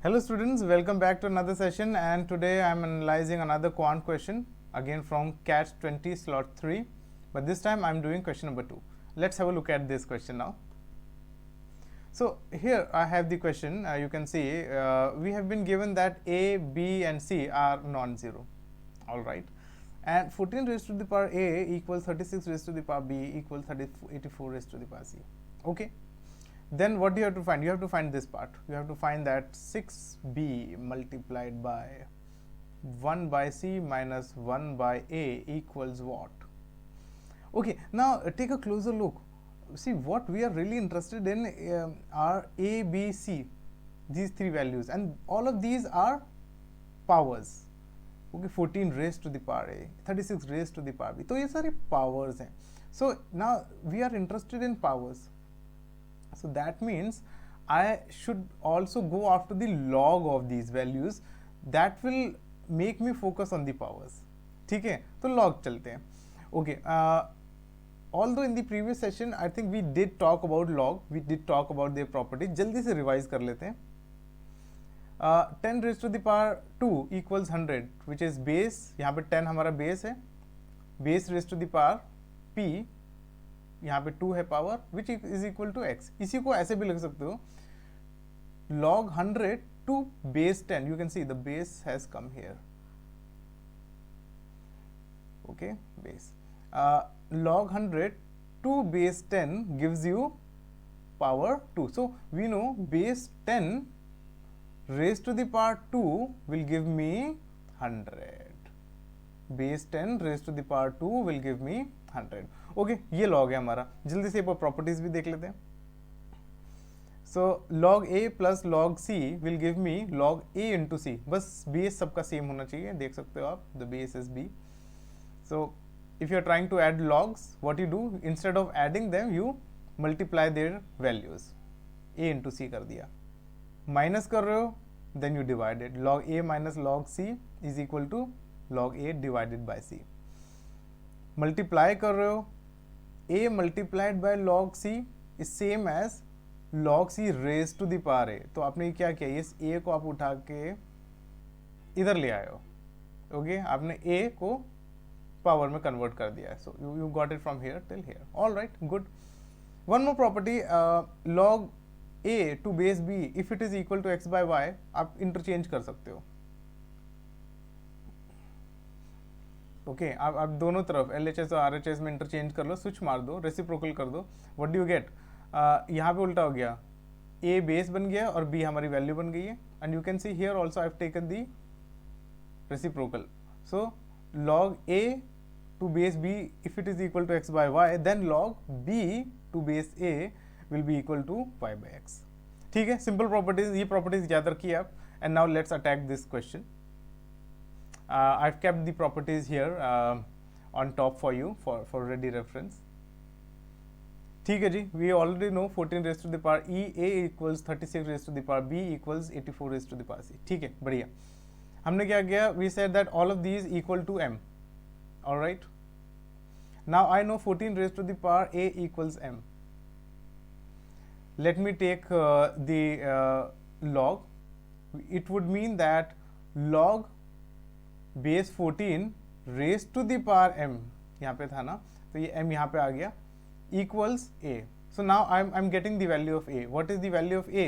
Hello students, welcome back to another session, and today I am analyzing another quant question again from CAT 20 slot 3, but this time I am doing question number 2. Let's have a look at this question now. So here I have the question. You can see we have been given that A, B and C are non-zero, alright, and 14 raised to the power A equals 36 raised to the power B equals 84 raised to the power C. Okay. Then what do you have to find? You have to find this part. You have to find that 6b multiplied by 1 by c minus 1 by a equals what? Okay, now take a closer look. See, what we are really interested in are a, b, c, these three values, and all of these are powers. Okay, 14 raised to the power a, 36 raised to the power b. So ये सारे powers हैं. So now we are interested in powers. So that means I should also go after the log of these values. That will make me focus on the powers. ठीक है, तो log चलते हैं. Okay. Although in the previous session I think we did talk about log, we did talk about their properties. जल्दी से revise कर लेते हैं. 10 raised to the power 2 equals 100, which is base. यहाँ पे 10 हमारा base है. Base raised to the power p, यहाँ पे 2 है power, which is equal to x. इसी को ऐसे भी लिख सकते हो, log 100 to base 10. You can see the base has come here. Okay, base. Log 100 to base 10 gives you power 2. So we know base 10 raised to the power 2 will give me 100. Base 10 raised to the power 2 will give me 100. Okay, ये log है हमारा. जल्दी से properties भी देख लेते हैं. So log A plus log C will give me log A into C. बस बेस सबका सेम होना चाहिए, देख सकते हो आप, the base is B. So if you are trying to add logs, what you do, instead of adding them you multiply their values. A into C कर दिया. माइनस कर रहे हो, then you divided. Log A minus log C is equal to log A divided by C. Multiply कर रहे हो, a multiplied by log c is same as log c raised to the power a. तो आपने क्या किया, इस a को आप उठा के इधर ले आए हो. ओके, आपने a को पावर में कन्वर्ट कर दिया है. So you got it from here till here. All right, good. One more property, log a to base b if it is equal to x by y, आप interchange कर सकते हो. Okay, आप दोनों तरफ LHS और RHS में interchange कर लो, स्विच मार दो, रेसिप्रोकल कर दो. What do you get? यहाँ पे उल्टा हो गया, A बेस बन गया और B हमारी वैल्यू बन गई है. And you can see here also I have taken the reciprocal. So log A to base B if it is equal to x by y, then log B to base A will be equal to y by x. ठीक है, simple properties, ये properties याद रखिए आप. And now let's attack this question. I've kept the properties here on top for you for ready reference. ठीक है जी, we already know 14 raised to the power e a equals 36 raised to the power b equals 84 raised to the power c. ठीक है, बढ़िया. हमने क्या किया, we said that all of these equal to m. All right. Now I know 14 raised to the power a equals m. Let me take the log. It would mean that log बेस 14 raise to the power m, यहाँ पे था ना, तो ये m यहाँ पे आ गया, equals a. So now I am getting the value of a. What is the value of a?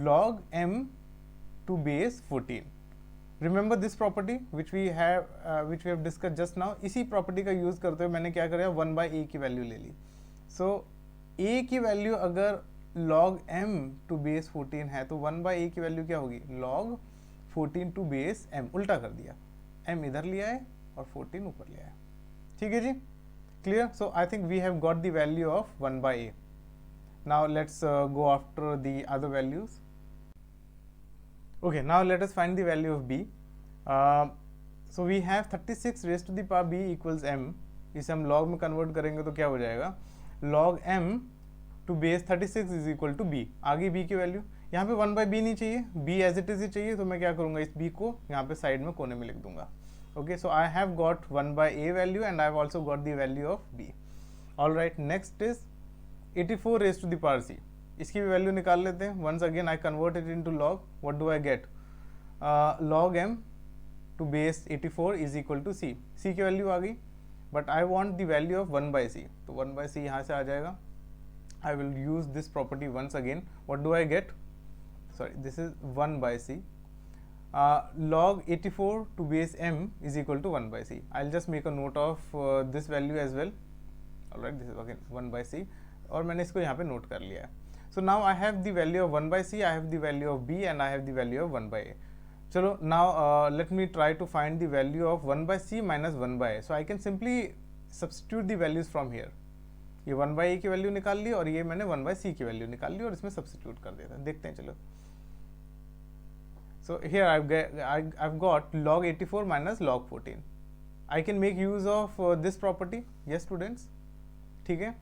log m to base 14. Remember this property which we have discuss just now. इसी property का use करते हुए मैंने क्या करा, 1 by a की value ले ली. सो a की वैल्यू अगर log m टू बेस 14 है, तो 1 by a की वैल्यू क्या होगी, log 14 टू बेस m. उल्टा कर दिया, m इधर लिया है और 14 ऊपर लिया है. ठीक है जी, clear. So I think we have got the value of 1 by a. Now let's go after the other values. Okay, now let us find the value of b. So we have 36 raise to the power b equals m. इसे हम log में convert करेंगे तो क्या हो जाएगा, log m to base 36 is equal to b. आगे b की वैल्यू, यहाँ पे 1 by b नहीं चाहिए, b एज इट इज ही चाहिए, तो मैं क्या करूंगा, इस b को यहाँ पे साइड में कोने में लिख दूंगा. Okay, so I have got 1 by a value and I have also got the value of b. All right, next is 84 raised to the power c. इसकी भी वैल्यू निकाल लेते हैं. Once again I convert it into log. What do I get? log m to base 84 is equal to c. c की value आ गई, but I want the value of 1 by c. तो 1 by c यहाँ से आ जाएगा. I will use this property once again. What do I get? Sorry, this is 1 by c. Log 84 to base m is equal to 1 by c. I'll just make a note of this value as well. Alright, this is again 1 by c. और मैंने इसको यहाँ पे note कर लिया है. So now I have the value of 1 by c, I have the value of b, and I have the value of 1 by a. चलो, now let me try to find the value of 1 by c minus 1 by a. So I can simply substitute the values from here. ये 1 by a की value निकाल ली और ये मैंने 1 by c की value निकाल ली और इसमें सब्स्टिट्यूट कर दिया था. देखते हैं चलो. So here I've got log 84 minus log 14. I can make use of this property. Yes students, ठीक है.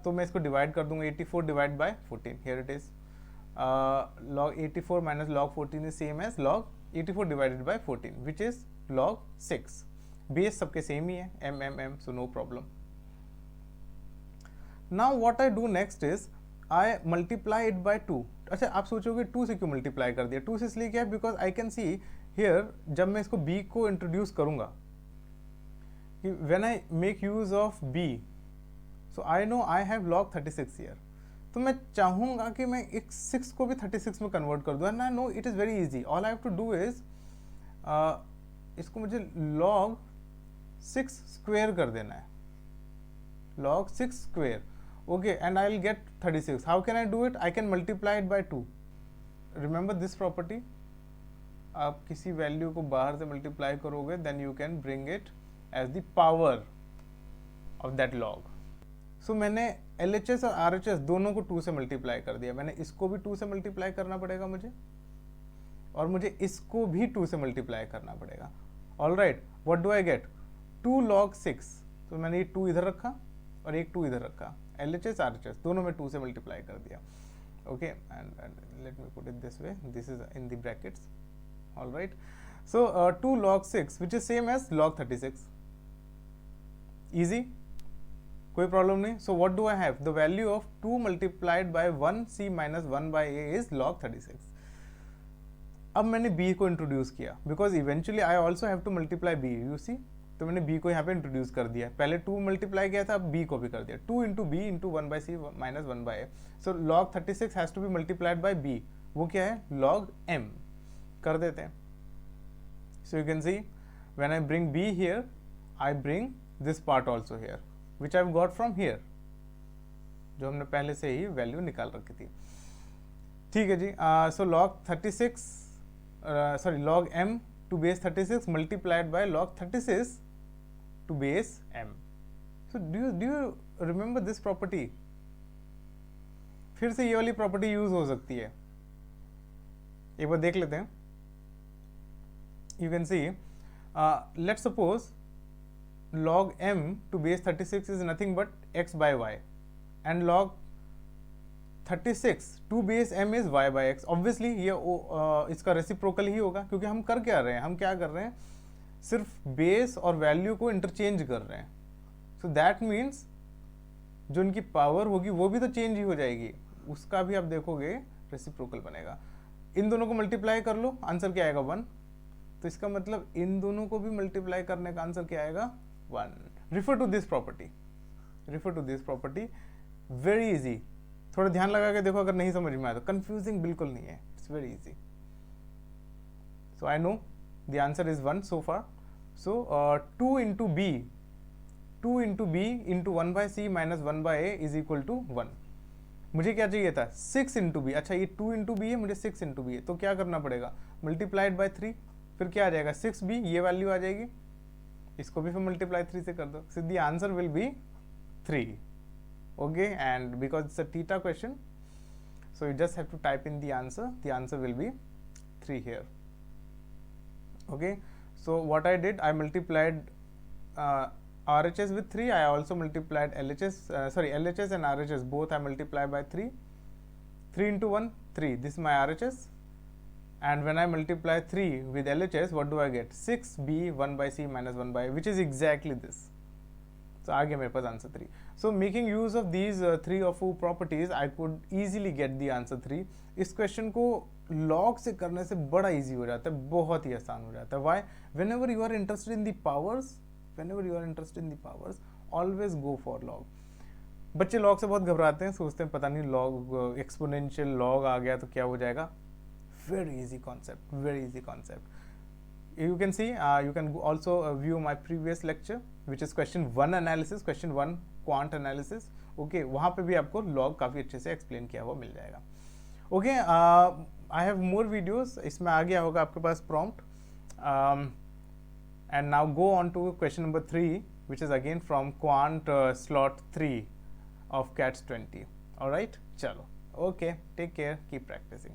तो मैं इसको डिवाइड कर दूंगा. 84 divide by 14. Here it is. Log 84 minus log 14 is same as log 84 divided by 14, which is log 6. Base सबके same ही है, m, so no problem. Now what I do next is I multiply it by 2. अच्छा, आप सोचोगे 2 से क्यों multiply कर दिया? 2 से इसलिए क्या है, because I can see here जब मैं इसको b को इंट्रोड्यूस करूंगा कि when I make use of b, so I no I have log 36 here. तो मैं चाहूंगा कि मैं एक 6 को भी 36 में कन्वर्ट कर दूँ. And I know it is very easy. All I have to do is इसको मुझे log 6 स्क्वेयर कर देना है. log 6 square. Okay, and I will get 36. How can I do it? I can multiply it by 2. Remember this property? आप किसी value को बाहर से मल्टीप्लाई करोगे, then you can bring it as the power of that log. So मैंने LHS और RHS दोनों को 2 से मल्टीप्लाई कर दिया. मैंने इसको भी 2 से मल्टीप्लाई करना पड़ेगा मुझे, और मुझे इसको भी 2 से मल्टीप्लाई करना पड़ेगा. All right, what do I get? 2 log 6. तो मैंने ये 2 इधर रखा और एक 2 इधर रखा. LHS RHS दोनों में 2 से मल्टीप्लाई कर दिया. Okay, and let me put it this way. This is in the brackets. Alright, so 2 log 6 which is same as log 36. Easy, कोई प्रॉब्लम नहीं. So what do I have? The value of 2 multiplied by 1c minus 1 by a is log 36. अब मैंने b को introduce किया because eventually I also have to multiply b. You see, तो मैंने b को यहाँ पे इंट्रोड्यूस कर दिया. पहले 2 मल्टीप्लाई किया था, अब b को भी कर दिया. 2 into B into 1 by C minus 1 by A. So log 36 has to be multiplied by b. वो क्या है? log m. कर देते हैं. So you can see when I bring b here, I bring this part also here which I have got from here, जो हमने पहले से ही वैल्यू निकाल रखी थी. ठीक है जी. सो log 36 sorry log m to base 36 multiplied by log 36 to base m. So do you remember this property? फिर से ये वाली प्रॉपर्टी यूज हो सकती है. एक बार देख लेते हैं. You can see, let's suppose log m to base 36 is nothing but x by y, and log 36 to base m is y by x. Obviously ये इसका रेसिप्रोकल ही होगा, क्योंकि हम कर क्या रहे हैं? हम क्या कर रहे हैं? सिर्फ बेस और वैल्यू को इंटरचेंज कर रहे हैं. सो दैट मीन्स जो इनकी पावर होगी वो भी तो चेंज ही हो जाएगी. उसका भी आप देखोगे रेसिप्रोकल बनेगा. इन दोनों को मल्टीप्लाई कर लो, आंसर क्या आएगा? 1. तो इसका मतलब इन दोनों को भी मल्टीप्लाई करने का आंसर क्या आएगा? 1. Refer to this property. Refer to this property. Very easy. थोड़ा ध्यान लगा के देखो, अगर नहीं समझ में आया तो. कंफ्यूजिंग बिल्कुल नहीं है. It's very easy. So I know the answer is 1 so far. So 2 into B, 2 into B into 1 by C minus 1 by A is equal to 1. मुझे क्या चाहिए था? 6 इंटू बी. अच्छा, ये 2 इंटू बी है, मुझे 6 इंटू बी है. तो क्या करना पड़ेगा? Multiplied by 3. फिर क्या आ जाएगा? 6b. ये वैल्यू आ जाएगी. इसको भी फिर मल्टीप्लाई 3 से कर दो. So the answer will be 3. Okay, and because it's a theta question, so you just have to type in the answer. The answer will be 3 here. Okay, so what I did, I multiplied RHS with 3. I also multiplied LHS, LHS and RHS both I multiplied by 3. 3 into 1, 3. This is my RHS. And when I multiply 3 with LHS, what do I get? 6b 1 by c minus 1 by a, which is exactly this. So आ गया मेरे पास answer 3. So making use of these 3 or 4 properties, I could easily get the answer 3. इस question को log से करने से बड़ा easy हो जाता है, बहुत ही आसान हो जाता है. Why? Whenever you are interested in the powers, always go for log. बच्चे log से बहुत घबराते हैं, सोचते हैं पता नहीं log एक्सपोनेंशियल log आ गया तो क्या हो जाएगा. Very easy concept. You can see, you can also view my previous lecture, which is question 1 analysis, question 1 quant analysis. Okay, वहाँ पे भी आपको log काफ़ी अच्छे से explain किया हुआ मिल जाएगा. Okay, I have more videos. इसमें आ गया होगा आपके पास prompt. And now go on to question number 3, which is again from quant slot 3 of CATS 20. All right, chalo. Okay, take care, keep practicing.